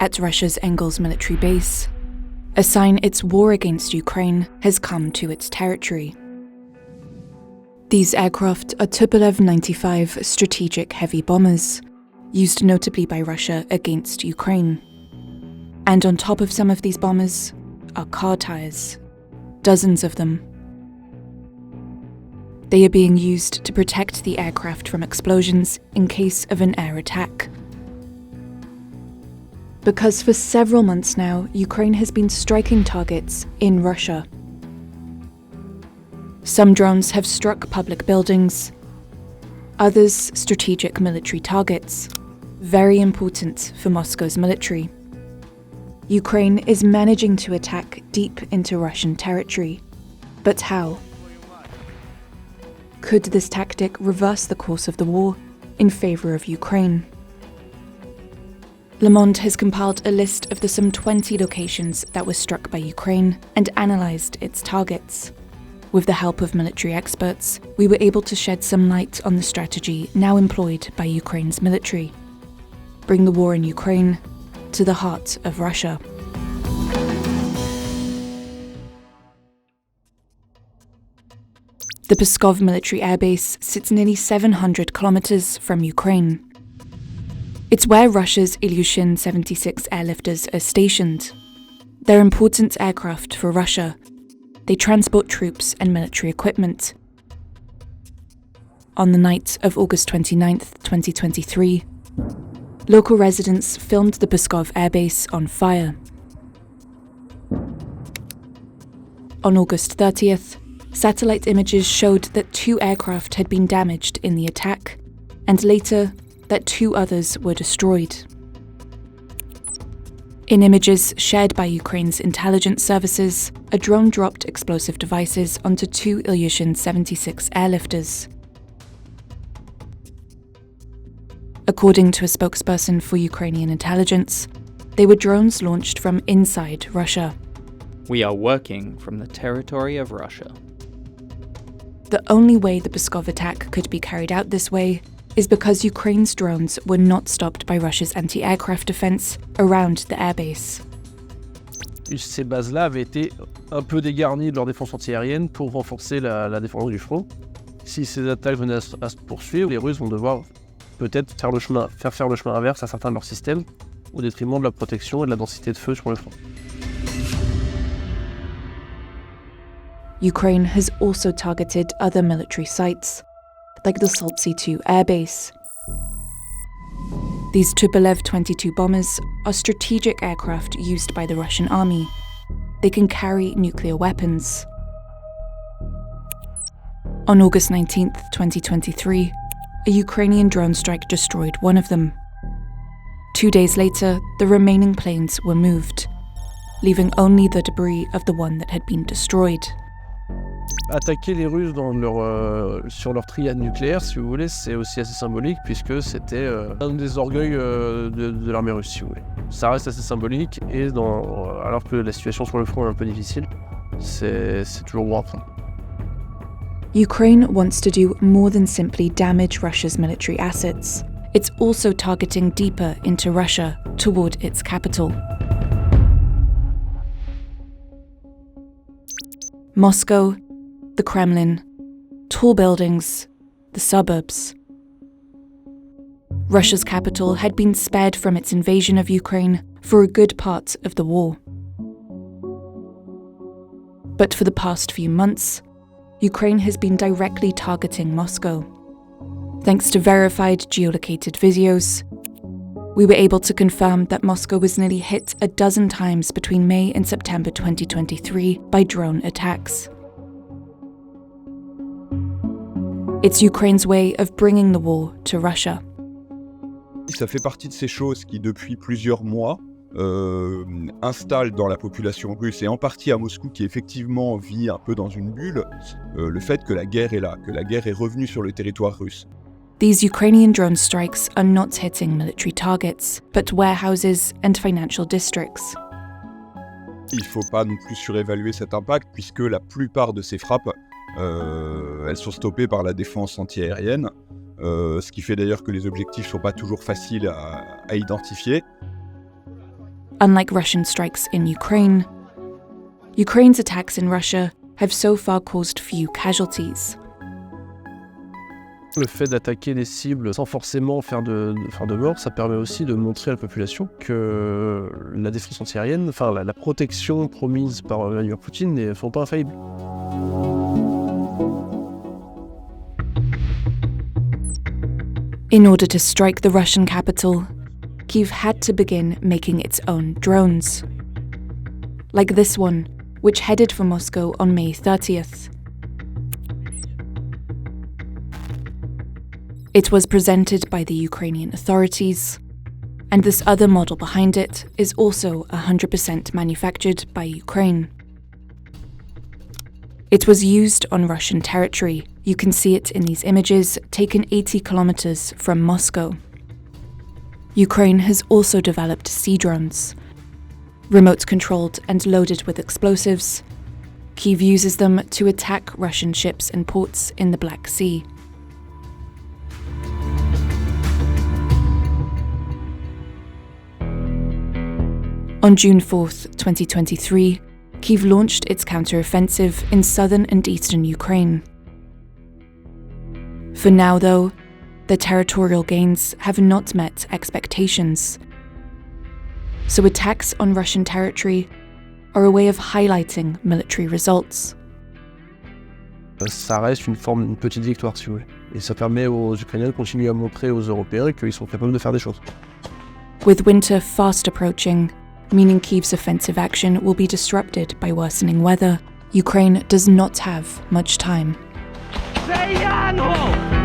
at Russia's Engels military base, a sign its war against Ukraine has come to its territory. These aircraft are Tupolev 95 strategic heavy bombers, used notably by Russia against Ukraine. And on top of some of these bombers are car tires, dozens of them. They are being used to protect the aircraft from explosions in case of an air attack. Because for several months now, Ukraine has been striking targets in Russia. Some drones have struck public buildings, others strategic military targets, very important for Moscow's military. Ukraine is managing to attack deep into Russian territory. But how? Could this tactic reverse the course of the war in favour of Ukraine? Le Monde has compiled a list of the some 20 locations that were struck by Ukraine and analysed its targets. With the help of military experts, we were able to shed some light on the strategy now employed by Ukraine's military. Bring the war in Ukraine to the heart of Russia. The Biskov military air base sits nearly 700 kilometers from Ukraine. It's where Russia's Ilyushin 76 airlifters are stationed. They're important aircraft for Russia. They transport troops and military equipment. On the night of August 29, 2023, local residents filmed the Biskov Air Base on fire. On August 30th, satellite images showed that 2 aircraft had been damaged in the attack, and later that 2 others were destroyed. In images shared by Ukraine's intelligence services, a drone dropped explosive devices onto 2 Ilyushin 76 airlifters. According to a spokesperson for Ukrainian intelligence, they were drones launched from inside Russia. We are working from the territory of Russia. The only way the Biskov attack could be carried out this way is because Ukraine's drones were not stopped by Russia's anti-aircraft defense around the airbase. Ces bases-là avaient été un peu dégarnies de leur défense antiaérienne pour renforcer la défense du front. Si ces attaques venaient à se poursuivre, les Russes vont devoir peut-être faire le chemin inverse à certains de leurs systèmes, au détriment de la protection et de la densité de feu sur le front. Ukraine has also targeted other military sites, like the Saltsy 2 air base. These Tupolev 22 bombers are strategic aircraft used by the Russian army. They can carry nuclear weapons. On August 19, 2023, a Ukrainian drone strike destroyed one of them. 2 days later, the remaining planes were moved, leaving only the debris of the one that had been destroyed. Attaquer les Russes sur leur triade nucléaire, si vous voulez, c'est aussi assez symbolique puisque c'était un des orgueils de l'armée russe, si vous voulez. Ça reste assez symbolique et alors que la situation sur le front est un peu difficile, c'est toujours bon à prendre. Ukraine wants to do more than simply damage Russia's military assets. It's also targeting deeper into Russia, toward its capital. Moscow, the Kremlin, tall buildings, the suburbs. Russia's capital had been spared from its invasion of Ukraine for a good part of the war. But for the past few months, Ukraine has been directly targeting Moscow. Thanks to verified geolocated videos, we were able to confirm that Moscow was nearly hit a dozen times between May and September 2023 by drone attacks. It's Ukraine's way of bringing the war to Russia. Ça fait partie de ces choses qui, depuis plusieurs mois, installent dans la population russe, et en partie à Moscou, qui effectivement vit un peu dans une bulle, le fait que la guerre est là, que la guerre est revenue sur le territoire russe. These Ukrainian drone strikes are not hitting military targets, but warehouses and financial districts. Il ne faut pas non plus surévaluer cet impact, puisque la plupart de ces frappes, elles sont stoppées par la défense antiaérienne, ce qui fait d'ailleurs que les objectifs ne sont pas toujours faciles à identifier. Unlike Russian strikes in Ukraine, Ukraine's attacks in Russia have so far caused few casualties. Le fait d'attaquer les cibles sans forcément faire de morts, ça permet aussi de montrer à la population que la défense antiaérienne, enfin la protection promise par Vladimir Poutine ne sont pas infaillibles. In order to strike the Russian capital, Kyiv had to begin making its own drones. Like this one, which headed for Moscow on May 30th. It was presented by the Ukrainian authorities, and this other model behind it is also 100% manufactured by Ukraine. It was used on Russian territory. You can see it in these images taken 80 kilometers from Moscow. Ukraine has also developed sea drones. Remote-controlled and loaded with explosives, Kyiv uses them to attack Russian ships and ports in the Black Sea. On June 4th, 2023, Kyiv launched its counter-offensive in southern and eastern Ukraine. For now, though, the territorial gains have not met expectations. So attacks on Russian territory are a way of highlighting military results. Ça reste une petite victoire, si vous voulez. Et ça permet aux Ukrainiens de continuer à montrer aux Européens qu'ils sont capables de faire des choses. With winter fast approaching, meaning Kyiv's offensive action will be disrupted by worsening weather, Ukraine does not have much time. Це Янгол!